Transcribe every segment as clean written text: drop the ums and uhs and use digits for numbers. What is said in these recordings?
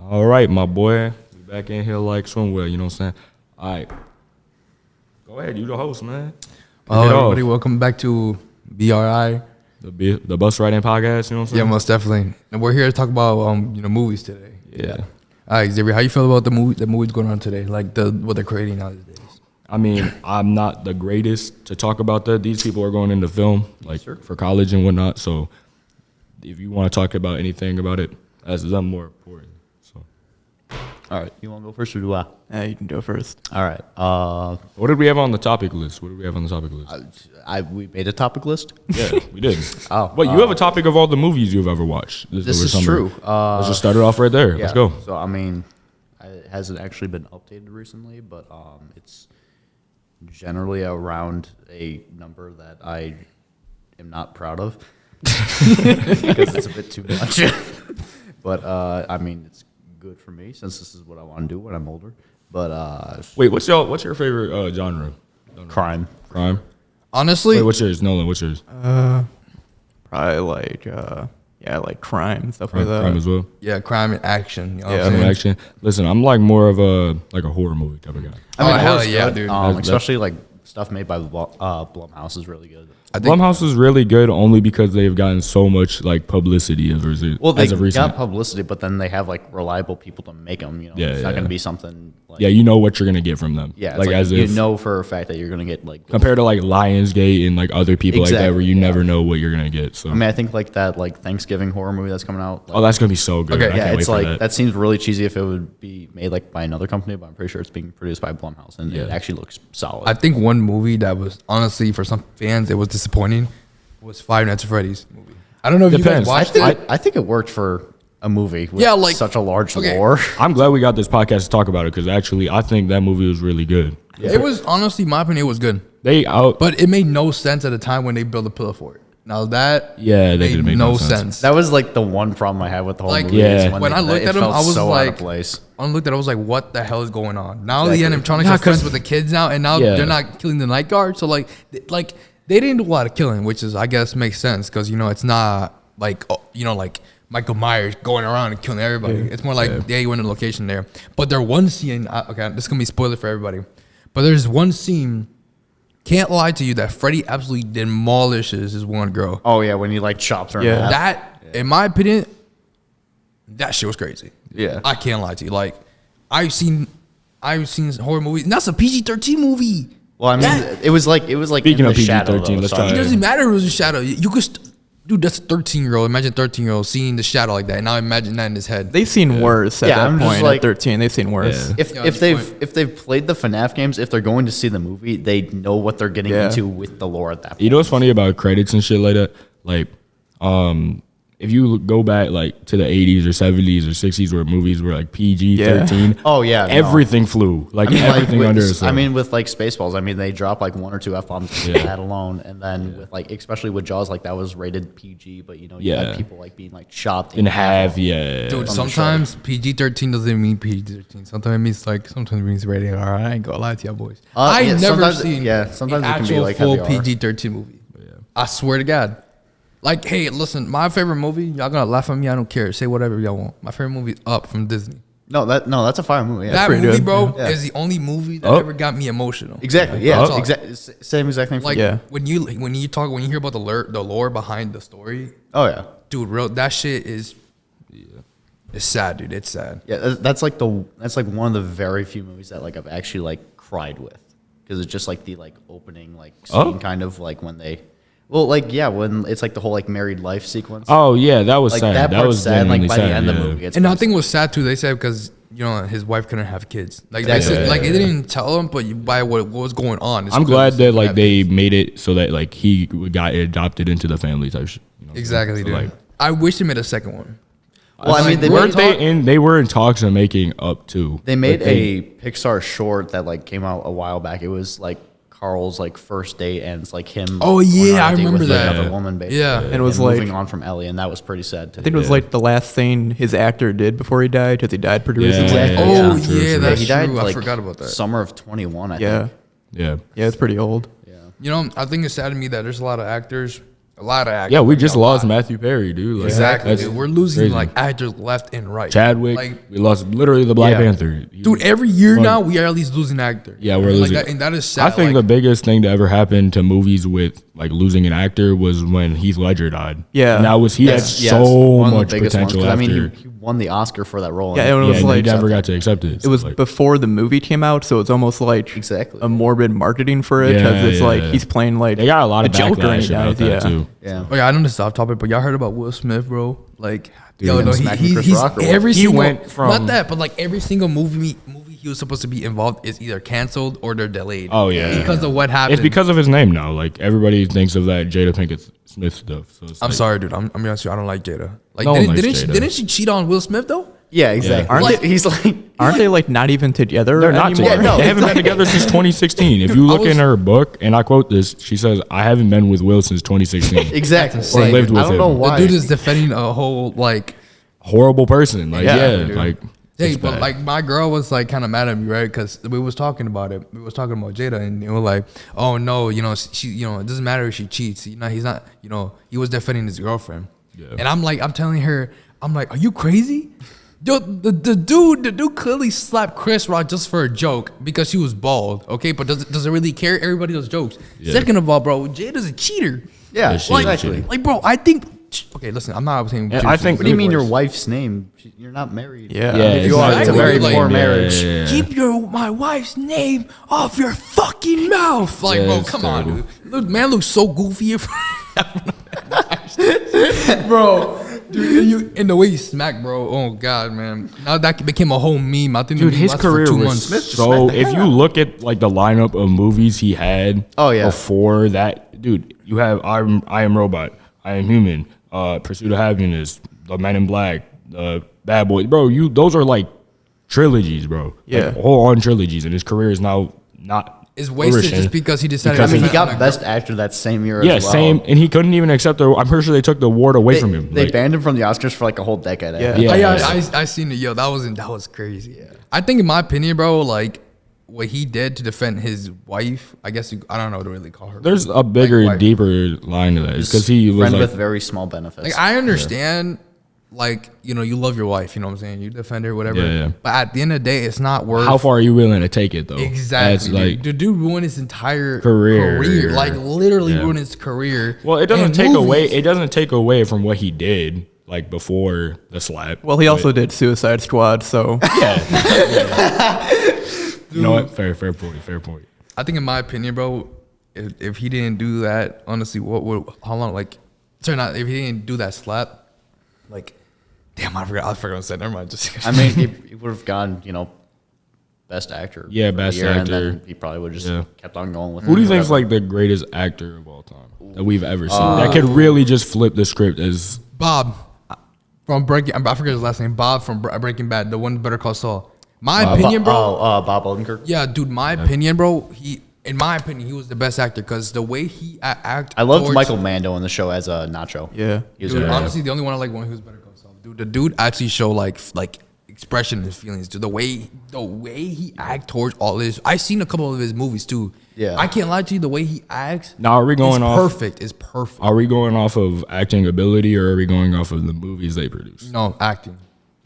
All right, my boy. We back in here like swimwear, you know what I'm saying? All right. Go ahead, you the host, man. Hello, everybody. Welcome back to BRI. The bus riding podcast, you know what I'm saying? Yeah, most definitely. And we're here to talk about movies today. Yeah. All right, Xavier, how you feel about the movies going on today? Like what they're creating nowadays? I mean, I'm not the greatest to talk about that. These people are going into film, like for college and whatnot. So if you want to talk about anything about it, that's them more important. So, all right, you want to go first or do I? Yeah, you can go first. All right. What did we have on the topic list? We made a topic list. Yeah, we did. Oh, but you have a topic of all the movies you've ever watched. This is true. Let's just start it off right there. Yeah, Let's go. So I mean, it hasn't actually been updated recently, but it's generally around a number that I am not proud of because it's a bit too much. But I mean, it's good for me since this is what I want to do when I'm older. But wait, what's your favorite genre? Crime. Crime. Honestly, wait, what's yours? Nolan, what's yours? Probably like crime stuff Crime, like that. crime as well. yeah, crime and action. You know what Yeah. I'm Crime saying? action. Listen, I'm like more of a horror movie type of guy. I mean, hell horror's yeah, good. dude. Especially like stuff made by Blumhouse is really good. I think Blumhouse is really good only because they've gotten so much like publicity as They of recent. got publicity, but then they have like reliable people to make them. You know, Yeah, it's not yeah. going to be something. Like, Yeah, you know what you're gonna get from them. yeah, like as you if know for a fact that you're going to get like. compared to like Lionsgate and like other people like that, Exactly, where you yeah. never know what you're gonna get. So I mean, I think like that like Thanksgiving horror movie that's coming out. Like, oh, that's gonna be so good. Okay, I yeah, can't it's wait for like that seems really cheesy if it would be made like by another company, but I'm pretty sure it's being produced by Blumhouse, and it Yeah. actually looks solid. I think one movie that was honestly for some fans it was disappointing was Five Nights at Freddy's movie. I don't know if Depends. you guys watched it. I think it worked for a movie with Yeah, like- such a large okay. lore. I'm glad we got this podcast to talk about it because actually I think that movie was really good. It was honestly, my opinion, it was good, They out, but it made no sense at the time when they built a pillar for it. Now that yeah, they made didn't make no sense. That was like the one problem I had with the whole Like, movie. yeah. is When I looked it at him, felt I was so like- out of place. I looked at it, I was like, what the hell is going on? Now at the end, Exactly. I'm trying to Nah, get friends 'cause- with the kids now, and now Yeah. they're not killing the night guard. So like they didn't do a lot of killing, which is I guess makes sense because it's not like like Michael Myers going around and killing everybody. It's more like they went to location there. But there one scene. Okay, this is gonna be spoiler for everybody. But there's one scene. Can't lie to you that Freddy absolutely demolishes his one girl. Oh yeah, when you like chopped her. Yeah. In half. That, in my opinion, that shit was crazy. Yeah. I can't lie to you. Like, I've seen horror movies. And that's a PG-13 movie. Well, I mean, That- it was like Speaking in of the shadow, PG-13, though, let's so try It Yeah. doesn't matter if it was a shadow. You could, dude, that's a 13-year-old. Imagine a 13-year-old seeing the shadow like that. And now imagine that in his head. They've seen worse at Yeah, that I'm just point. like- At 13, they've seen worse. Yeah. If Yeah, if that's they've if they've played the FNAF games, if they're going to see the movie, they know what they're getting Yeah. into with the lore at that point. You know what's funny about credits and shit like that? Like, if you go back like to the 80s or 70s or 60s where movies were like PG-13, Oh, yeah, no. everything flew. Like I mean, everything with, under the sun. I mean, with like Spaceballs, I mean, they drop like one or two F-bombs that alone, and then with like, especially with Jaws, like that was rated PG, but you Yeah. had people like being like chopped in half, yeah. Dude, the sometimes PG-13 doesn't mean PG-13. Sometimes it means sometimes it means rated R. I ain't gonna lie to you boys. I yeah, never sometimes- seen yeah, sometimes an it can be actual like full heavy R. PG-13 movie. I swear to God. Like, hey, listen, my favorite movie, y'all gonna laugh at me, I don't care. Say whatever y'all want. My favorite movie is Up from Disney. that's a fire movie. Yeah. That pretty movie, good. bro, Yeah. is the only movie that Up? ever got me emotional. Exactly. Yeah. Oh. Same exact thing. For Like Yeah. when you hear about the lore behind the story, oh yeah. dude, that shit is it's sad, dude. It's sad. Yeah, that's like one of the very few movies that like I've actually like cried with because it's just like the like opening like scene Oh. kind of like when they, well like yeah when it's like the whole like married life sequence. Oh yeah, that was like sad. that That part's was sad. Like genuinely by sad, the end of yeah. the movie, it's And I pretty think it was sad too. They said because his wife couldn't have kids. Like they Exactly. said, like it didn't tell him, but by what was going on. it's I'm because glad that like have they kids. made it so that like he got adopted into the family type shit. You know what I'm Exactly, saying? dude. So, like, I wish they made a second one. Well, I mean, they weren't made, they were in talks of making Up too. they made Like, a Pixar short that like came out a while back. It was like Carl's like first date and it's like him. Oh, going yeah, on a I date remember with that. Another woman, basically. Yeah. And it was moving like- on from Ellie, and that was pretty sad. Too. I think it was like the last thing his actor did before he died, because he died producing. Yeah. it. Oh true, yeah, true. that's he died true. I like forgot about that. Summer of 21. I Yeah. think. Yeah. Yeah, it's pretty old. Yeah. You know, I think it's sad to me that there's a lot of actors A lot of actors. Yeah, we like, just a lost lot. Matthew Perry, dude. Like, Exactly, that's dude. We're losing crazy. like actors left and right. Chadwick. Like, We lost literally the Black Yeah. Panther. He dude, was every year one- now we are at least losing actor. Yeah, we're Like losing. that, and that is sad. I think like, the biggest thing to ever happen to movies with like losing an actor was when Heath Ledger died. Yeah. and that was he Yes, had so one of the much biggest ones, potential 'cause, after. I mean, he won the Oscar for that role. Yeah, it was yeah, and he like- never got to accept it. It was like, before the movie came out, so it's almost like Exactly. a morbid marketing for it because Yeah, it's yeah, like yeah. he's playing like they got a lot of Joker and he backlash about dies, that too. Yeah. oh yeah, I know this is off topic, but y'all heard about Will Smith, bro? Like, Dude, yo, him no, smacking Chris he's Rock or what? every He single went from- not that, but like every single movie he was supposed to be involved is either canceled or they're delayed. Oh, yeah. because of what happened. It's because of his name now. Like everybody thinks of that Jada Pinkett Smith stuff. So it's I'm like, sorry, dude. I'm be honest with you. I don't like Jada. Like, No one likes didn't Jada. didn't she cheat on Will Smith though? Yeah, exactly. Aren't Like, they- he's like, Aren't they like not even together They're not anymore? together. Yeah, no, they haven't it's been together since 2016. If you I look was- in her book, and I quote this, she says, "I haven't been with Will since 2016." exactly. That's insane. Or lived with I don't him. know why. The dude is defending a whole like. Horrible person. Like Yeah, yeah, dude. like Hey, it's but bad. like my girl was like kind of mad at me, right? Because we was talking about it. We was talking about Jada, and they were like, "Oh no, you know, she, you know, it doesn't matter if she cheats. You know, he's not. You know, he was defending his girlfriend." Yeah. And I'm like, I'm telling her, I'm like, "Are you crazy?" Yo, the dude clearly slapped Chris Rock just for a joke because she was bald. Okay, but does it really care? Everybody does jokes. Yeah. Second of all, bro, Jada's a cheater. Yeah, Yeah, she's Like, exactly. cheating. like, bro, I think. Okay, listen, I'm not saying. Yeah, cheater I is think- What do you mean your worse. wife's name? You're not married. Yeah. Yeah, If you are, it's a exactly. very Like, poor yeah, marriage. yeah. Keep my wife's name off your fucking mouth. Like, Yeah, bro, it's come on, terrible. dude. Look, man looks so goofy. Bro, dude, and the way he smacked, bro. Oh god, man. Now that became a whole meme. I think the Dude, meme his lasted for career 2 was months. just so. smacked the If hell you out. look at like the lineup of movies he had, Oh, yeah. before that, dude, you have I Am Robot, I Am Human, Pursuit of Happiness, The Men in Black, the Bad Boys, bro. Those are like trilogies, bro. Yeah. like, whole on trilogies, and his career is now not. Is wasted flourishing. just because he decided. Because I mean, he to got defend- Best Actor that same year Yeah, as well. same, and he couldn't even accept the. I'm pretty sure they took the award away from him. They Like, banned him from the Oscars for like a whole decade. Yeah. Yeah. Oh, yeah, I seen it. Yo, that was crazy. Yeah. I think, in my opinion, bro, like what he did to defend his wife. I guess I don't know what to really call her. there's a bigger, Like, deeper line to that because he was friend like, with very small benefits. Like, I understand, like, you know, you love your wife, you know what I'm saying? You defend her, whatever. Yeah, yeah. But at the end of the day, it's not worth how far are you willing to take it though? Exactly. That's like, The dude ruined his entire Career. Like, literally Yeah. ruined his career. well, it doesn't And take away. movies. It doesn't take away from what he did like before the slap. Well, he also But- did Suicide Squad, so yeah. You know what? Fair point. Fair point. I think, in my opinion, bro, if he didn't do that, honestly, how long, like, sorry, not, if he didn't do that slap, like, damn, I forgot what I said. Never mind. Just, I mean, he would have gone, Best Actor. Yeah, for the Best year, and Actor. then he probably would have just Yeah. kept on going with Who do you it, think is whatever. like the greatest actor of all time that we've ever seen? That could really just flip the script as Bob from Breaking, I forget his last name. Bob from Breaking Bad, the one Better Call Saul. My opinion, bro. Bob Odenkirk. Yeah, dude. My opinion, bro. In my opinion, he was the best actor because the way he acted. I loved Michael Mando in the show as a Nacho. yeah. He was Dude, very good. honestly, the only one I like one who's Better Call Saul. Dude, the dude actually show like expression in his feelings. Dude, the way he act towards all this. I've seen a couple of his movies too. Yeah. I can't lie to you. The way he acts. Now, are we going is off- perfect. Is perfect. Are we going off of acting ability or are we going off of the movies they produce? No, acting.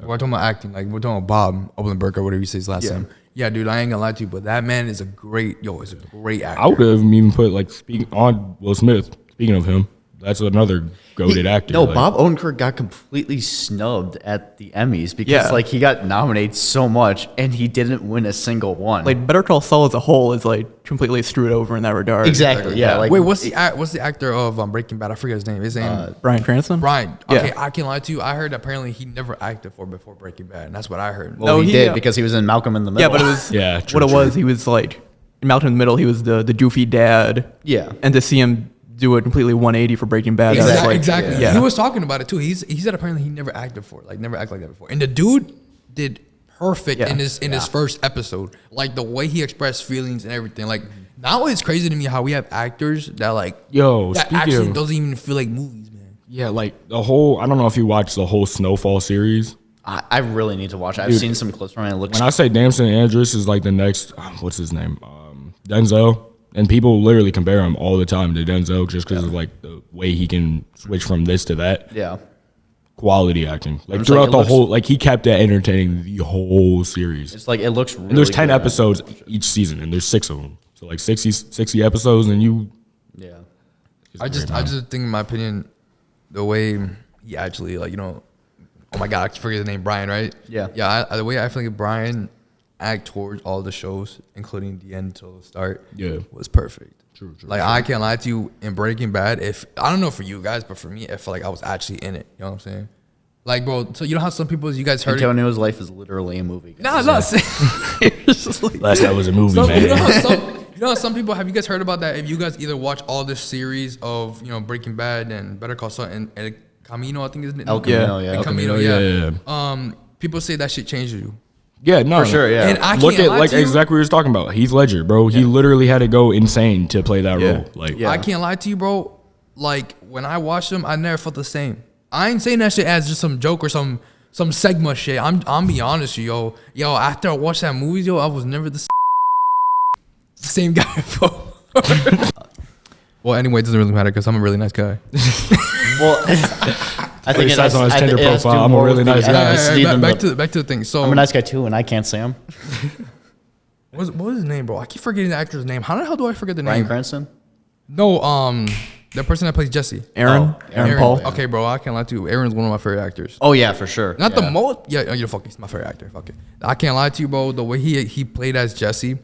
We're talking about acting. Like, we're talking about Bob Odenkirk or whatever you say his last Yeah. name. Yeah, dude, I ain't gonna lie to you, but that man is a great actor. I would have even put like speaking on Will Smith. Speaking of him, that's another goated actor. No, like, Bob Odenkirk got completely snubbed at the Emmys because Yeah. like he got nominated so much and he didn't win a single one. Like Better Call Saul as a whole is like completely screwed over in that regard. exactly, yeah. Like Wait, what's the actor of Breaking Bad? I forget his name. His name Bryan Cranston. Brian. Yeah. Okay, I can't lie to you. I heard apparently he never acted before Breaking Bad, and that's what I heard. well, No, he he, did because he was in Malcolm in the Middle. Yeah, but it was Yeah, true, what it true. was. He was like in Malcolm in the Middle. He was the goofy dad. Yeah. and to see him do a completely 180 for Breaking Bad. that was Exactly. like- Exactly. Yeah. He was talking about it too. He said apparently he never acted before, like never acted like that before. And the dude did perfect Yeah. in his first episode. Like the way he expressed feelings and everything. Like now it's crazy to me how we have actors that like Yo, that speaking actually of- doesn't even feel like movies, man. yeah, like the whole. I don't know if you watched the whole Snowfall series. I really need to watch it. I've Dude, seen some clips from it. It looks When I say Damson Andrews is like the next, what's his name? Denzel. And people literally compare him all the time to Denzel just because of like the way he can switch from this to that. Yeah. Quality acting, like It's throughout like, the whole, like he kept it entertaining the whole series. It's like it looks really And there's 10 good. episodes each season, and there's 6 of them, so like 60 episodes, and you. Yeah. I just think, in my opinion, the way he actually, like, oh my God, I forget his name, Brian, right? Yeah. Yeah, the way I feel like Brian act towards all the shows, including the end till the start, was perfect. True. Like, I can't lie to you, in Breaking Bad, if, I don't know for you guys, but for me, I felt like I was actually in it. You know what I'm saying? Like, bro, so you know how some people, you guys heard it? Antonio's life is literally a movie. Nah, I'm not saying. Last night was a movie, man. You know how some people, have you guys heard about that? If you guys either watch all this series of, Breaking Bad and Better Call Saul and El Camino, I think is El Camino, yeah. El El Camino, yeah. People say that shit changed you. Yeah, no, For sure, yeah. And I Look can't at lie like to you. exactly what he was talking about. Heath Ledger, bro. He literally had to go insane to play that role. Like, Yeah. I can't lie to you, bro. Like, when I watched them, I never felt the same. I ain't saying that shit as just some joke or some Sigma shit. I'm being honest with you, yo. After I watched that movie, I was never the same guy. Well, anyway, it doesn't really matter because I'm a really nice guy. Well, I think It says on his Tinder profile, I'm a really nice guy. Back to the thing. So I'm a nice guy too, and I can't say him. what was his name, bro? I keep forgetting the actor's name. How the hell do I forget the Bryan name? Cranston. No, the person that plays Jesse. Aaron Paul. Okay, bro, I can't lie to you. Aaron's one of my favorite actors. Oh yeah, for sure. Not yeah. the most. Yeah, you're fucking. He's my favorite actor. Fuck it. I can't lie to you, bro. The way he played as Jesse,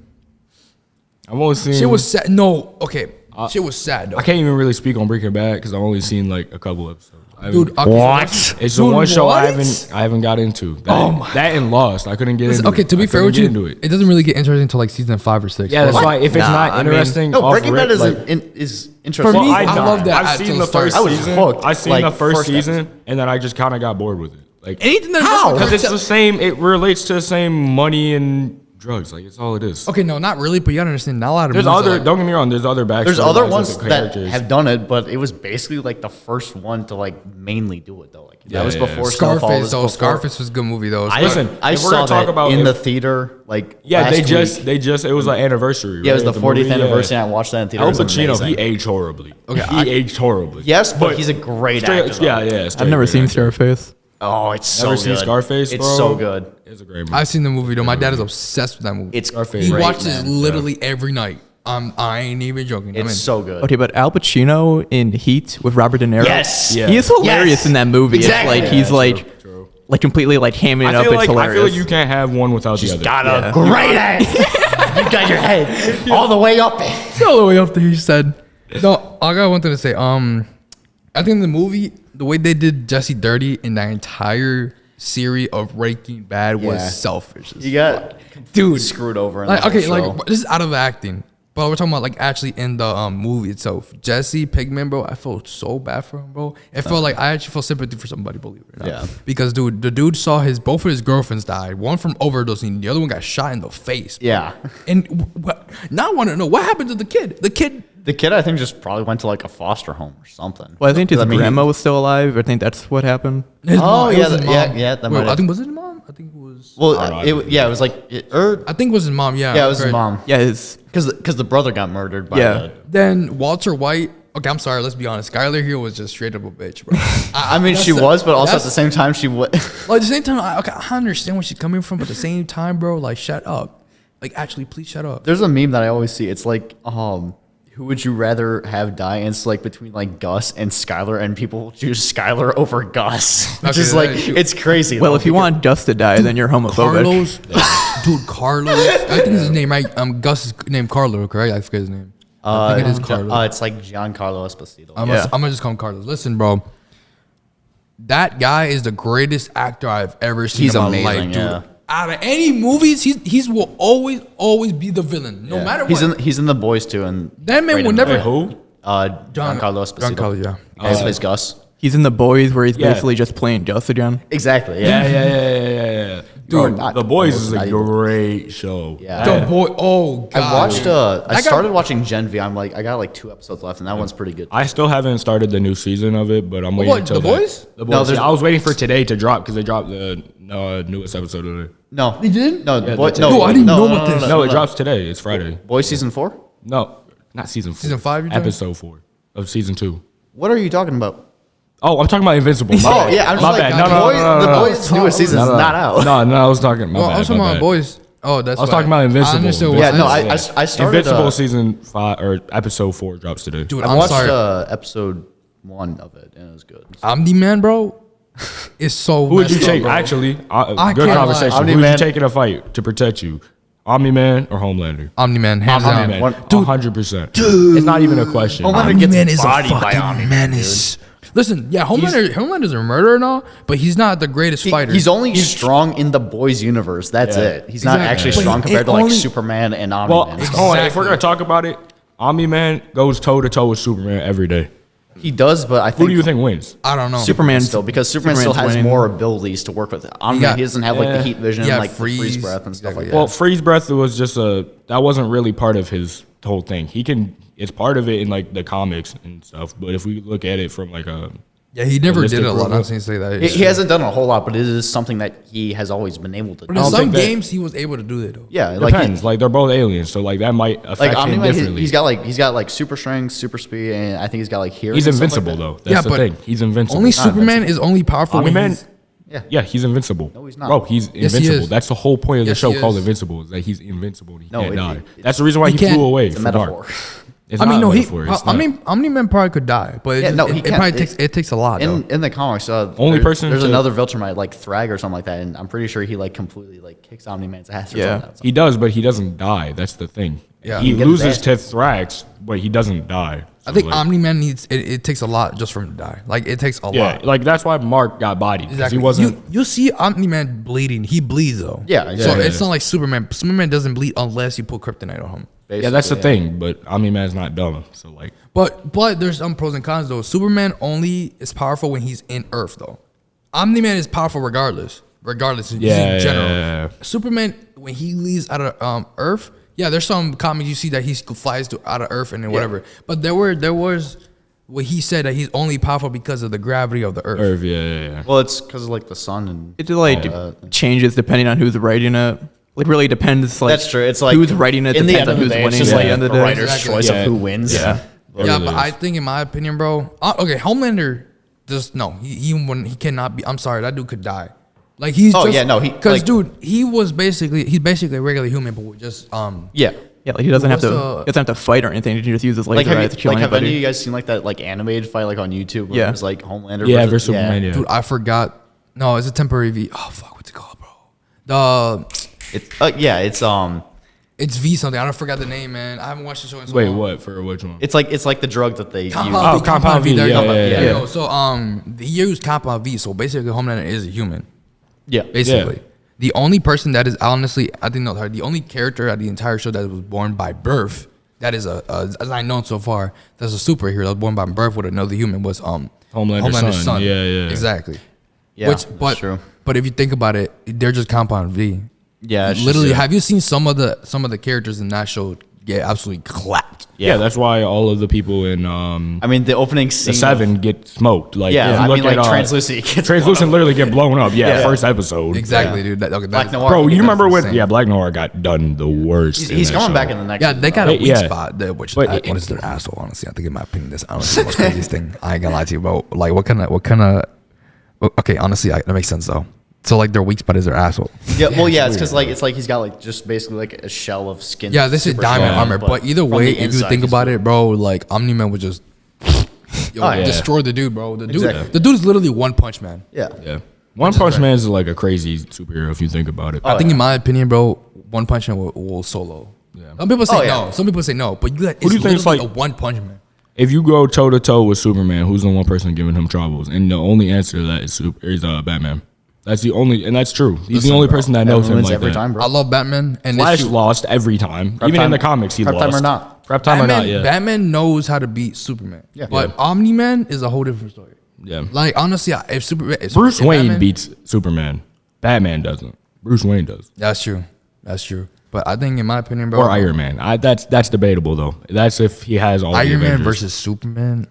I've only seen. shit was sad. No, okay, shit was sad though. I can't even really speak on Breaking Bad because I've only seen like a couple episodes. Dude, okay, What? It's the Dude, one show I what? haven't got into. That and Lost. I couldn't get into. Okay, it. to be I fair couldn't with get you, into it. it doesn't really get interesting until like season 5 or 6. Yeah, that's Bro. why if it's Nah, not I mean- interesting, No, off Breaking rip, Bad like, is interesting. For me, I know. love that I've seen till the start. first I was season. hooked, I've seen like, the first first season, episode. and then I just kind of got bored with it. Like, Anything that because it's the same. It relates to the same money and drugs. Like, it's all it is. Okay, no, not really, but you gotta understand. Not a lot of There's movies other. are like- Don't get me wrong. There's other backstories. There's other with ones the that characters. have done it, but it was basically like the first one to like mainly do it though. Like Yeah, that was yeah. before Snowfall. Scarface was though. before- Scarface was a good movie though. Listen, I if we're saw gonna talk that about in if- the theater. Like Yeah, last they week. just. It was an anniversary. Yeah, it was right, the of 40th movie? anniversary. Yeah. And I watched that in theater. Al It was Pacino, amazing. he aged horribly. Okay, he aged horribly. Yes, but he's a great Straight- actor. Yeah, though. yeah. I've never seen Scarface. Scarface. Oh, it's so Never good. seen Scarface, It's bro? so good. It's a great movie. I've seen the movie though. My dad is obsessed with that movie. It's Scarface. He great, watches man. literally every night. I ain't even joking. It's so good. Okay, but Al Pacino in Heat with Robert De Niro. Yes. Yeah. He is hilarious Yes. in that movie. Exactly. It's like he's Yeah, like true. like completely like hamming it I up. feel It's like hilarious. you can't have one without the other. Got a Yeah. great head. You got your head all the way up. all the way up there. He said, "No, I got one thing to say. I think the movie, the way they did Jesse dirty in that entire series of Breaking Bad was Yeah. selfish. You got Dude, screwed over. In like the whole okay, show. like this is out of acting, but we're talking about like actually in the movie itself. Jesse Pinkman, bro, I felt so bad for him, bro. It felt like I actually felt sympathy for somebody, believe it or not. Yeah. Because dude, the dude saw both of his girlfriends died. One from overdosing, the other one got shot in the face. Yeah. And now I want to know what happened to the kid. The kid, I think, just probably went to like a foster home or something. Well, I think his I mean, grandma was still alive. I think that's what happened. His Oh, it yeah, was his that- mom. yeah, that Wait, might I have- think was it his mom. I think it was. Well, I don't know. it was like, I think it was his mom. Yeah. yeah, it was his correct. mom. Yeah, his Because the brother got murdered by Yeah. the. Then Walter White. Okay, I'm sorry. Let's be honest. Skylar here was just straight up a bitch, bro. I mean, she that's- was, but also at that's- the same time, she was. Like, at the same time, I understand where she's coming from, but at the same time, bro, like, shut up. Like, actually, please shut up. There's a meme that I always see. It's like, who would you rather have die? And it's like between like Gus and Skylar, and people choose Skylar over Gus. Which Okay, is like, that- it's crazy. well, though, if you because- want Gus to die, then you're homophobic. Carlos, dude, Carlos. I think his name, right? Gus is named Carlo, correct? I forget his name. I think it is Carlo. it's like Giancarlo Esposito. I'm Yeah. gonna just call him Carlos. Listen, bro. That guy is the greatest actor I've ever seen He's in my amazing, life, dude. yeah. Out of any movies, he's will always be the villain, no Yeah. matter he's what. he's in the boys too, and That man right will in never. there. Who? Giancarlo Esposito. Giancarlo, yeah. Yeah, he plays Gus. He's in The Boys, where he's Yeah. basically just playing Gus again. Exactly. Yeah, Yeah. yeah. Or Dude, not The Boys almost, is a not even. great show. Yeah. The boy. Oh God. I watched. I got- started watching Gen V. I'm like, I got like 2 episodes left, and that one's pretty good. I still haven't started the new season of it, but I'm waiting what, until The that- Boys? The No, Boys. there's- Yeah, I was waiting for today to drop because they dropped the newest episode of it. No, He did? No, Yeah, boy, that's no, it. No, I didn't know about this. No, it drops today. It's Friday. Boys season 4. No, Not season 4. Season 5, you're talking? Episode 4 of season 2. What are you talking about? Oh, I'm talking about Invincible. Oh yeah, I'm just my like, bad. The Boys' newest season is not out. No, I was talking. My Well, bad, I was talking my about bad. boys. Oh, that's I was why. talking about Invincible. I understood what Yeah, no, I I started Invincible season 5 or episode 4 drops today. dude, I I'm watched sorry. episode 1 of it and it was good. Omni-Man, bro, is so. Who would you messed up, take? bro. Actually, I good can't conversation. lie. Who would you Omni-Man. take in a fight to protect you? Omni-Man or Homelander? Omni-Man, hands down. Omni-Man, One- 100%. It's not even a question. Homelander gets bodied by Omni-Man, menace. Listen, yeah, Homelander's a murderer and all, but he's not the greatest fighter. He's only strong in the Boys universe. That's Yeah. it. He's not Exactly. actually But strong it compared to like only- Superman and Well, Omni-Man. hold on, if Exactly. we're gonna talk about it, Omni-Man goes toe to toe with Superman every day. He does, but I think Who do you think wins? I don't know. Superman still because Superman still has winning. more abilities to work with. Omni-Man, Yeah. he doesn't have like the heat vision, Yeah, like the freeze freeze, breath and stuff exactly, like yeah. Well, freeze breath was just that wasn't really part of his whole thing. It's part of it in like the comics and stuff. But if we look at it from like a Yeah, he never Realistic did it a lot. robot. I'm saying say that. that. He hasn't done a whole lot, but it is something that he has always been able to But do. in don't some think that- games, he was able to do it though. Yeah, like depends. Like they're both aliens, so like that might affect like him Omni-Man, differently. he's got like super strength, super speed, and I think he's got like hearing. He's and stuff like invincible that. though. That's Yeah, the but thing. He's invincible. Only not Superman is only powerful when Omni-Man. he's. Yeah, he's invincible. No, he's not. Bro, he's Yes, he invincible. is. That's the whole point of the Yes, show he called is. Invincible, is that he's invincible and he No, can't die. it- That's the reason why he he can't. flew away It's a from metaphor. Dark. It's I mean, not no, a he. metaphor, it's I not. mean, Omni-Man probably could die, but Yeah, no, he it can't. probably takes a lot. Though. In the comics, Only person there's to- another Viltrumite like Thrag or something like that, and I'm pretty sure he like completely like kicks Omni-Man's ass. Or Yeah. something. He does, but he doesn't die. That's the thing. Yeah. He He gets loses back. to Thrax, but he doesn't die. I So, think like, Omni-Man needs. It takes a lot just for him to die. Like it takes a yeah, lot. like that's why Mark got bodied. 'Cause Exactly. He wasn't. You see Omni-Man bleeding. He bleeds though. Yeah, So exactly. it's not like Superman. Superman doesn't bleed unless you put kryptonite on him. Yeah, that's the Basically, thing. But Omni-Man's not dumb. So like, But there's some pros and cons though. Superman only is powerful when he's in Earth though. Omni-Man is powerful regardless. He's Yeah, in general. yeah. Superman when he leaves out of Earth, yeah, there's some comics you see that he flies out of Earth and then whatever. But there was what he said that he's only powerful because of the gravity of the Earth. Earth, yeah. Well, it's because of like the sun and It like changes depending on who's writing it. Like really depends. Like that's true. It's like who's writing it in the depends end on of the who's day, winning it's at just the like end of a the day. writer's Exactly. choice Yeah. of who wins. Yeah. It Yeah, really but is. I think in my opinion, bro. Okay, Homelander just no. He cannot be. I'm sorry, that dude could die. Like he's. Oh, just, yeah, no, because like- dude, he's basically a regular human, but with just Yeah. Yeah, like he doesn't have What's to. the- He doesn't have to fight or anything. He can just use his Like laser eyes to kill have any of anybody. you guys seen like that like animated fight like on YouTube? Where Yeah. it was like Homelander. Yeah, versus Superman. Yeah. dude. I forgot. No, it's a temporary V. Oh fuck, what's it called, bro? It's V something. I don't forgot the name, man. I haven't watched the show in so Wait, long. what for which one? it's like the drug that they use. Compound V. Compound V, There you yeah, go. yeah, There you yeah. go. So he used Compound V. So basically, Homelander is a human. Yeah. Basically, the only person that is honestly, I think no, sorry, the only character at the entire show that was born by birth, that is as I know so far, that's a superhero that was born by birth with another human was Homelander's son. Yeah. exactly. Yeah, that's true. But if you think about it, they're just Compound V. Yeah, it's just- Literally, yeah. have you seen some of the characters in that show get absolutely clapped? Yeah, that's why all of the people in I mean, the opening scene. the Seven get smoked. Like, Yeah, if you I look mean, like at, Translucent gets Translucent literally get blown up. Yeah, Yeah. first episode. Exactly, dude. Black Noir. Bro, you That's remember when? insane. Yeah, Black Noir got done the worst. He's in that coming show. back in the next. Yeah, they got a But, weak yeah. spot there, which But what is their asshole? Honestly, I think in my opinion, that's honestly the most craziest thing. I ain't gonna lie to you, bro. Like, what kind of? Okay, honestly, that makes sense though. So like their weak spot is their asshole. Yeah, well, yeah, it's because like he's got like just basically like a shell of skin. Yeah, this is super diamond strong, armor, but either from way, the if you inside, think he's about really- it, bro, like Omni-Man would just yeah. destroy the dude, bro. The dude, Exactly. the dude's literally One Punch Man. Yeah. Yeah, One Punch Man is like a crazy superhero if you think about it. I think, in my opinion, bro, One Punch Man will solo. Yeah. Some people say Oh, yeah. no. Some people say no. But you got Who it's do you think is literally like- a One Punch Man. If you go toe to toe with Superman, who's the one person giving him troubles? And the only answer to that is Batman. That's the only, and that's true. He's Listen, the only bro, person that knows him Wins like every that. time, bro. I love Batman and Flash this shoot, lost every time. Even in time- the comics, he prep lost. time or not. Prep time or not, yeah. Batman knows how to beat Superman. Yeah. But Yeah. Omni-Man is a whole different story. Yeah. Like honestly, if Superman, Bruce if Wayne Batman- beats Superman. Batman doesn't. Bruce Wayne does. That's true. That's true. But I think, in my opinion, bro, Or Iron Man. That's debatable though. That's if he has all the Iron Man Avengers. versus Superman.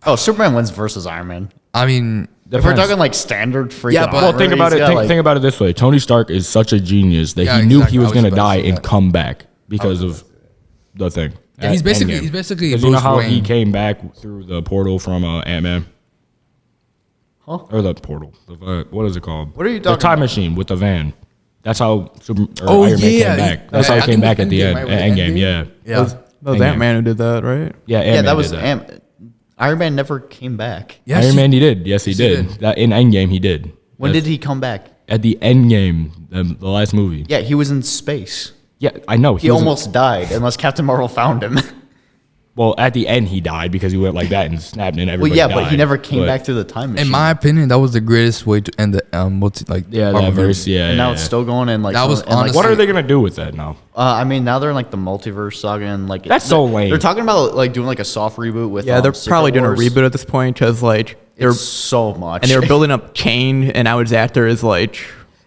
Oh, Superman wins versus Iron Man. I mean, If we're Depends. talking like standard freaking. Yeah, but- Well, armor, think about he's it. got, like- Think about it this way: Tony Stark is such a genius that Yeah, he knew exactly. he was I was going to about to die say and that. come back because of the thing. Yeah, he's basically Bruce you know how he Wayne. came back through the portal from Ant-Man? Huh? Or the portal. What is it called? What are you The talking time about? machine with the van. That's how Iron Man yeah, came back. That's how I he think came it was back at the Endgame, end. right? Was it Endgame, Endgame? yeah. Yeah. That was Endgame. Ant-Man who did that, right? Yeah, Yeah, Ant-Man that was did that. Iron Man never came back. Yes, Iron Man, he did. Yes, he Yes, he did. did. That in Endgame, he did. When Yes. did he come back? At the Endgame, the last movie. Yeah, he was in space. Yeah, I know. He was- almost died unless Captain Marvel found him. Well, at the end, he died because he went like that and snapped, and Well, everybody yeah, died. but he never came back through the time machine. In my opinion, that was the greatest way to end the Yeah, Marvel that verse. movie. Yeah, and now yeah, it's yeah. still going in like That was and, like, honestly- What are they gonna do with that now? I mean, now they're in like the multiverse saga and like That's so lame. They're talking about like doing like a soft reboot with Yeah, they're Secret probably doing a Wars. reboot at this point because like they're It's so much, and they were building up Kane, and now his actor is like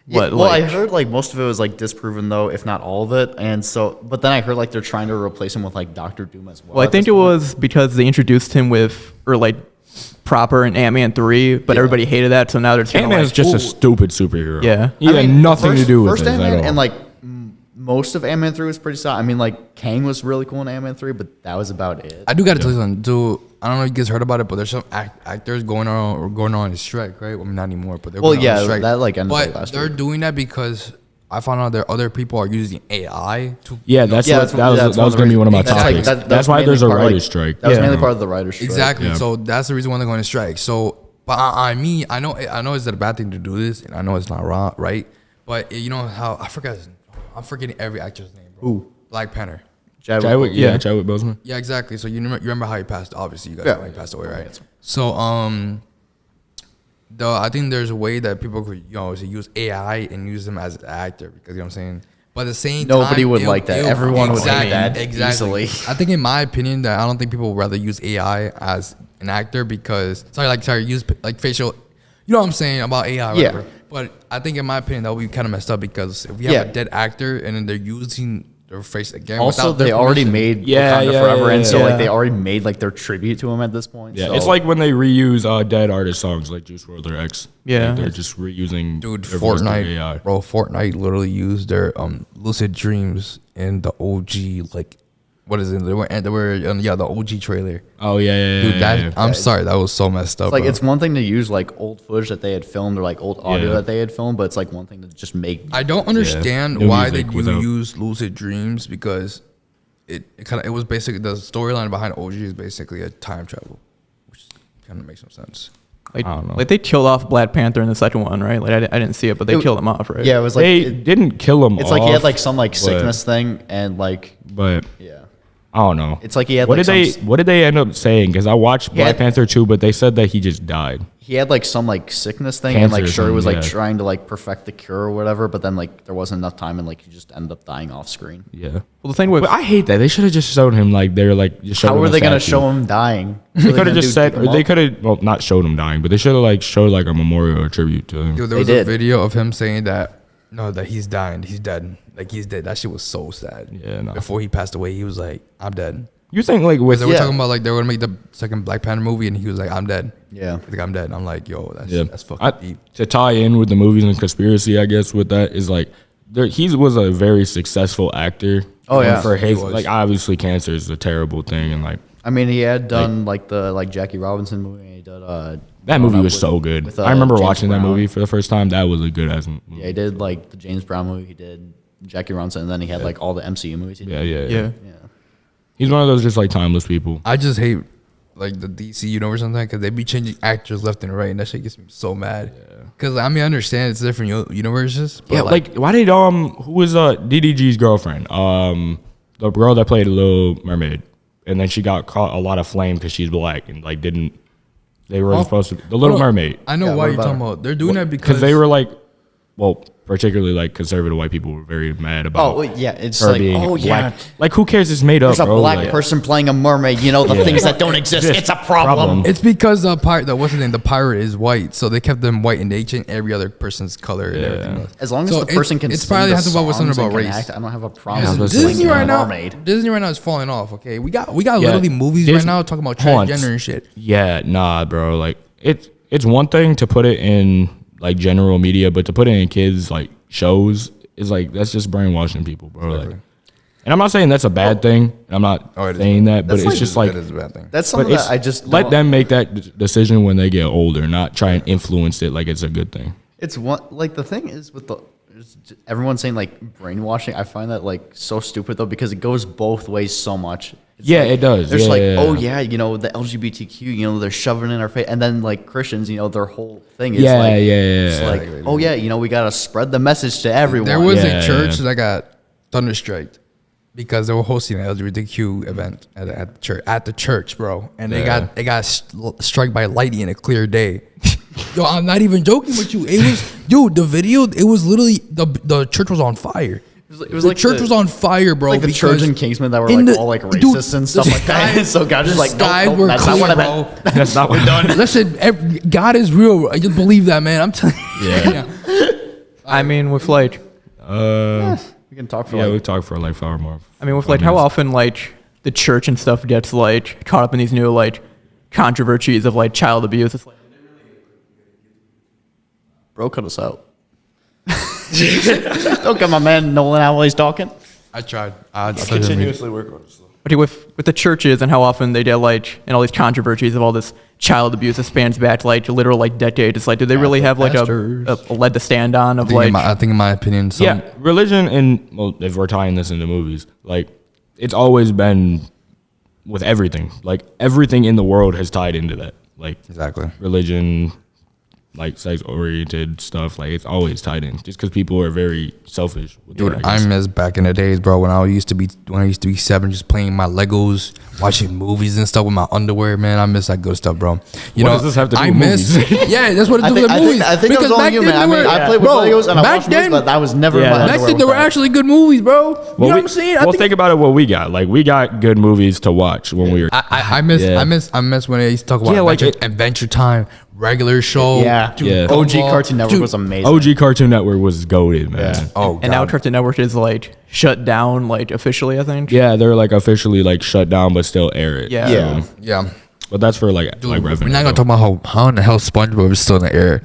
what? Well, I like, heard like most of it was like disproven though, if not all of it, and so. But then I heard like they're trying to replace him with like Doctor Doom as well. well, I at think this it point. was because they introduced him with or like proper in Ant-Man 3, but Yeah. everybody hated that, so now they're trying Ant-Man is to just like, a stupid superhero. Yeah. he I had mean, nothing to do with first this at Ant-Man all. and like most of Ant-Man 3 was pretty solid. I mean, like Kang was really cool in Ant-Man 3, but that was about it. I do gotta tell you something. Dude, I don't know if you guys heard about it, but there's some actors going on a strike, right? Well, not anymore, but they're Well, going on a yeah, strike. that, like, ended, But like, last they're week. doing that because I found out that other people are using AI to Yeah, that's Yeah, what, that's that was, that's that was one going to be one of my That's like- topics. that- that's why mainly there's a part, like- writer's strike. That was Yeah. mainly part of the writer's strike. exactly. Yeah. So that's the reason why they're going to strike. So, but I know it's a bad thing to do this, and I know it's not wrong, right? But you know how I'm forgetting every actor's name, bro. Who? Black Panther. Chadwick, Yeah. Chadwick Boseman. Yeah, exactly. So you remember how he passed? Obviously, you guys Yeah. know how he passed away, right? So I think there's a way that people could to use AI and use them as an actor because you know what I'm saying. But at the same time, Nobody would like that. Everyone would hate that exactly. easily. I think, in my opinion, that I don't think people would rather use AI as an actor because use like facial. You know what I'm saying about AI, Yeah. whatever. But I think, in my opinion, that would be kind of messed up because if we Yeah. have a dead actor and then they're using their face again, Also, without their they already permission- made Yeah, Wakanda yeah, Forever, yeah, and so yeah. like they already made like their tribute to him at this point. Yeah, so. it's like when they reuse dead artist songs like Juice WRLD or X. Yeah. Like, they're just reusing Dude, their voice through Fortnite, AI. bro. Fortnite literally used their lucid dreams in the OG, like, what is it? They were the OG trailer. Oh yeah, yeah, yeah. Dude, yeah, that yeah. I'm sorry, that was so messed up. It's like bro. it's one thing to use like old footage that they had filmed or like old audio Yeah. that they had filmed, but it's like one thing to just make. I don't understand New why they music without- use lucid dreams because it was basically the storyline behind OG is basically a time travel, which kind of makes no sense. like, I don't know. like they killed off Black Panther in the second one, right? Like I didn't see it, but they It- killed him off, right? Yeah, it was like They didn't kill him. it's like he had off, like some like but- sickness thing and like but yeah. I don't know. It's like he had what like did some what did they end up saying? Because I watched He Black had- Panther 2, but they said that he just died. he had like some like sickness thing Cancer and like or sure was like something, yeah. trying to like perfect the cure or whatever, but then like there wasn't enough time and like he just ended up dying off screen. Yeah. Well, the thing with But I hate that. They should have just shown him like they're like just showed How him were a they gonna statue. show him dying? They could have just said, or they could have, well, not showed him dying, but they should have like showed like a memorial or tribute to him. Dude, there They was did. a video of him saying that he's dying, he's dead, like he's dead. That shit was so sad. Yeah, no. Before he passed away, he was like, "I'm dead." You think like with They were Yeah. talking about like they were gonna make the second Black Panther movie, and he was like, "I'm dead." Yeah. Like, I'm dead. I'm like, yo, yeah, that's fucking deep. to tie in with the movies and conspiracy, I guess with that is like he was a very successful actor. Oh, And yeah. for his He was. like obviously cancer is a terrible thing, and like I mean, he had done like the like Jackie Robinson movie. And he did that movie Growing Up was with- so good. with, I remember James watching that Brown. movie for the first time. That was a good ass movie. Yeah, he did like the James Brown movie. He did Jackie Robinson, and then he had like all the MCU movies. He Yeah, did. yeah, yeah. Yeah. He's one of those just like timeless people. I just hate like the DC universe sometimes because they be changing actors left and right, and that shit gets me so mad. Because I mean, I understand it's different universes. But Yeah, like why did who was DDG's girlfriend? The girl that played Little Mermaid, and then she got caught a lot of flame because she's black and like didn't. They were supposed to the Little Mermaid I know Yeah, why what you're about talking her? about. They're doing that because they were like, well, particularly like conservative white people were very mad about. Oh well, yeah, it's her like being oh yeah, black. Like who cares? It's made up, there's a bro. black Like, person playing a mermaid. You know the things that don't exist. It's a problem. It's because the pirate, what's his name? The pirate is white, so they kept them white, and they changed every other person's color and everything else. As long as So the person can, it's sing probably the has to do with something songs and about can race. act, I don't have a problem. Yeah, with that's playing Disney a right now, mermaid. Disney right now is falling off. Okay, we got Yeah, literally movies Disney- right now talking about Hold on. transgender and shit. Yeah, nah, bro. Like it's one thing to put it in like general media, but to put it in kids like shows is like that's just brainwashing people, bro. Like And I'm not saying that's a bad thing. I'm not saying that, but it's just like it is a bad thing. That's but something it's, that I just let don't- them make that decision when they get older, not try and influence it like it's a good thing. It's one like the thing is with the everyone saying like brainwashing. I find that like so stupid though because it goes both ways so much. It's Yeah, like, it does. There's Yeah, like, yeah, oh yeah. yeah, you know the LGBTQ, you know they're shoving it in our face, and then like Christians, you know their whole thing is Yeah, like, yeah. it's like, oh yeah, you know we gotta spread the message to everyone. There was Yeah, a church yeah. that got thunderstruck because they were hosting an LGBTQ event at the church, bro, and they got struck by lightning in a clear day. Yo, I'm not even joking with you. It was, dude, the video. It was literally the church was on fire. It was The like church was on fire, bro. like the church in Kingsman that were like all like racist and stuff like that. So God is like, no, were that's not what I meant. bro. That's not what done. Listen, God is real. I just believe that, man. I'm telling you. Yeah. I mean, with like, We can talk for Yeah, like we talked for like 5 more. I mean, with like how often like the church and stuff gets like caught up in these new like controversies of like child abuse. It's like, bro, cut us out. Don't get my man Nolan out while he's talking. I tried. Work on this. but with the churches and how often they get like and all these controversies of all this child abuse that spans back to like literal like decades. It's like, do they really have like a leg to stand on of like? I think in my opinion, Yeah, religion and well, if we're tying this into movies, like it's always been with everything. Like everything in the world has tied into that. Like exactly. religion, like sex oriented stuff. Like it's always tied in. Just because people are very selfish. With Dude, it, I guess. I miss back in the days, bro, when I used to be 7, just playing my Legos, watching movies and stuff with my underwear, man. I miss that good stuff, bro. You What know, does this have to do I with miss, movies? yeah, that's what it I do think, with I movies. think, I think I Because was only back human. then I they mean, were- I played with bro, Legos and I back watched movies, then- but that was never Yeah. my Back back underwear then there was were bad. actually good movies, bro. You know what I'm saying? Well, think about it. What we got, like we got good movies to watch when we were. I miss Yeah. I miss when they used to talk about Yeah, like Adventure Time, regular show. Yeah. dude, Yeah. OG Gumball. Cartoon Network Dude, was amazing. OG Cartoon Network was goated, man. Yeah. Oh, and now God. Cartoon Network is like shut down like officially. I think. Yeah, they're like officially like shut down, but still air it. Yeah. Yeah. Yeah. But that's for like Dude, revenue. we're not gonna talk about how in the hell SpongeBob is still in the air.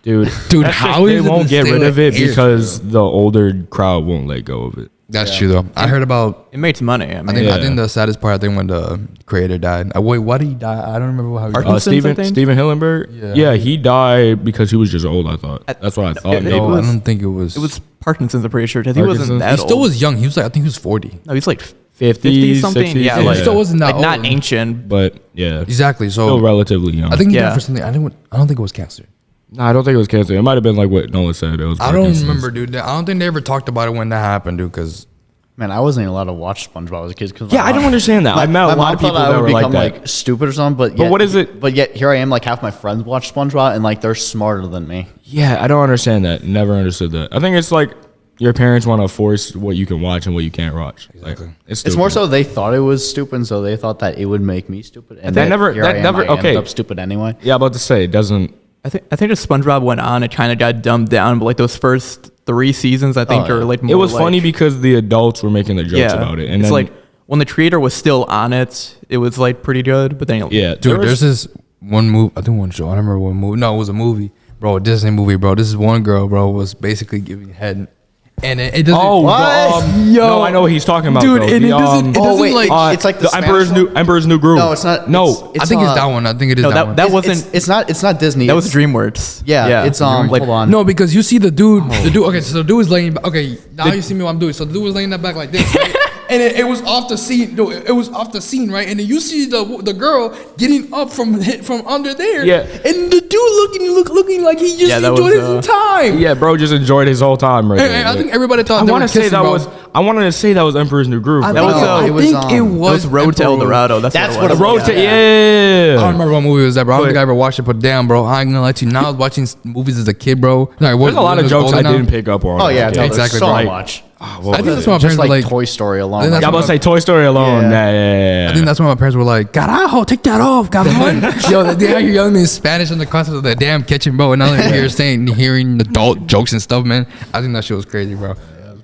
Dude, Dude, that's how just, is they it won't get still rid of it in air, because the older crowd won't let go of it. That's true though. I heard about. It makes money. I mean, I think the saddest part. I think when the creator died. Wait, why did he die? I don't remember how he died. Parkinson's, I think? Steven Hillenberg. Yeah. Yeah, he died because he was just old. I thought that's what I thought. it maybe. No, was- I don't think it was. it was Parkinson's. I'm pretty sure. 'Cause he wasn't Parkinson's? that He still old. was young. He was like, I think he was 40. No, he's like 50, 50 something. 60s, Yeah, yeah. like He still wasn't that like old. not ancient. but yeah, Exactly. So still relatively young. I think he Yeah. died for something. I don't think it was cancer. No, I don't think it was cancer. It might have been like what Nolan said. It was. I don't Parkinson's. remember, dude. I don't think they ever talked about it when that happened, dude. Because Man, I wasn't even allowed to watch SpongeBob as a kid. Cause Yeah, I don't understand that. I met a my lot mom of people thought I that would were like become that. like stupid or something. But yet, what is it- But yet here I am. Like half my friends watch SpongeBob and like they're smarter than me. Yeah, I don't understand that. Never understood that. I think it's like your parents want to force what you can watch and what you can't watch. Exactly. Like, It's more so they thought it was stupid, so they thought that it would make me stupid. And That yet never- here that I am, never- I ended okay. up stupid anyway. Yeah, about to say it doesn't. I think as SpongeBob went on, it kind of got dumbed down. But like those first 3 seasons, I think Oh, are yeah. like more It was like, funny because the adults were making the jokes about it, and it's then like when the creator was still on it, it was like pretty good. But then yeah, dude, there's this one movie. I think one show. I don't remember what movie. No, it was a movie, bro. A Disney movie, bro. This is one girl, bro, was basically giving head, and it doesn't. Oh, What? no, I know what he's talking about, Dude, though. and The, it doesn't. It oh, doesn't wait, like. it's like the the Spanish Emperor's New Groove. No, it's not. No, I think it's that one. I think it is No, that one. that wasn't. It's not. It's not Disney. That was It's- DreamWorks. Yeah, it's like, hold on. No, because you see the dude. The dude. Okay, so the dude was laying. Okay, now you see me what I'm doing. So the dude was laying that back like this, right? And it was off the scene. No, it was off the scene, right? And then you see the girl getting up from under there. Yeah. And the dude looking like he just Yeah, that enjoyed was, his time. yeah, bro, just enjoyed his whole time right And there. I think everybody thought I they want were to say kissing, that bro. was. I wanted to say that was Emperor's New Groove. I bro. was, think it was, it It was was Road to El Emperor. Dorado. That's what what it was. Road to I don't yeah. remember what movie it was that, bro. I don't think I ever watched it, put down, bro. I ain't gonna lie to you. Now I was watching movies as a kid, bro. Like, There's a lot of jokes I didn't pick up on. Oh yeah, as a no, kid. there's Exactly, so bro. much. Well, I think that's what my Just parents were like like. Toy Story alone. And yeah, that's I'm about to say Toy Story alone. Yeah. Yeah. I think that's when my parents were like, "Carajo, take that off, cabrón." Yo, they out here yelling me in Spanish in the concept of the damn kitchen, bro. And now they're here hearing adult jokes and stuff, man. I think that shit was crazy, bro.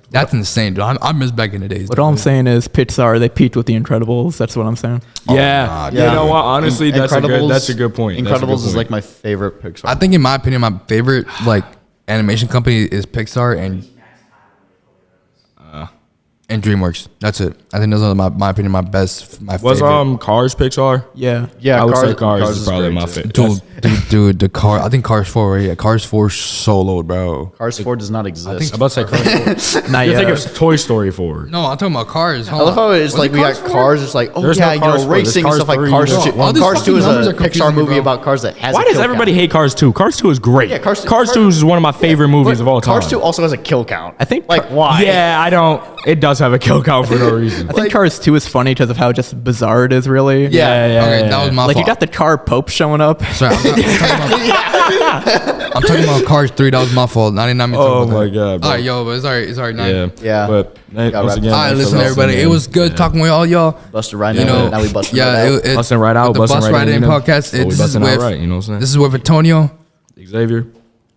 That's insane, dude. I miss back in the days. But all I'm saying is Pixar, they peaked with the Incredibles. That's what I'm saying. Yeah. God, You know what? Honestly, that's a Incredibles- good point. That's a good Incredibles is point. like my favorite Pixar. I think, in my opinion, my favorite like animation company is Pixar, and and DreamWorks. That's it. I think those are my opinion, my Was favorite. Cars Pixar? Yeah. Yeah, I would say Cars is probably great, my too. favorite. Dude, the car. I think Cars 4. Right? Yeah, Cars 4 soloed, bro. Cars 4 does not exist. I'm about to say Cars 4. Not You think yet. it's Toy Story 4? No, I'm talking about Cars. I love how it's Was like it we got Cars 4? cars. It's like, oh There's yeah, no Cars 4, racing and there's stuff like Cars Cars 3. 2. All these Cars 2 is fucking numbers a are confusing Pixar me, movie bro. about cars that has. Why a does kill everybody count. hate Cars 2? Cars 2 is great. Yeah, Cars 2 Cars 2 is one of my favorite movies of all time. Cars 2 also has a kill count. I think like why? Yeah, I don't. It does have a kill count for no reason. I think Cars 2 is funny because of how just bizarre it is, really. Yeah. Okay, that was my Like, fault. you got the car Pope showing up. Sorry, I'm talking about Cars 3. That was my fault. 99. Oh my God, bro. All right, yo, but it's all right. It's all right. Yeah, Yeah. But Gotta once wrap again, All right, thanks listen, for everybody. listening, It was good man. talking with all y'all. Busted right You now. know, Now we busted yeah, right out. Busting right out, the busting Bus right Right in, In you know? podcast. So we This is busting out with right, you know what I'm this is with Antonio, saying? Xavier.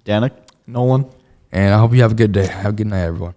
Danik. Nolan. and I hope you have a good day. Have a good night, everyone.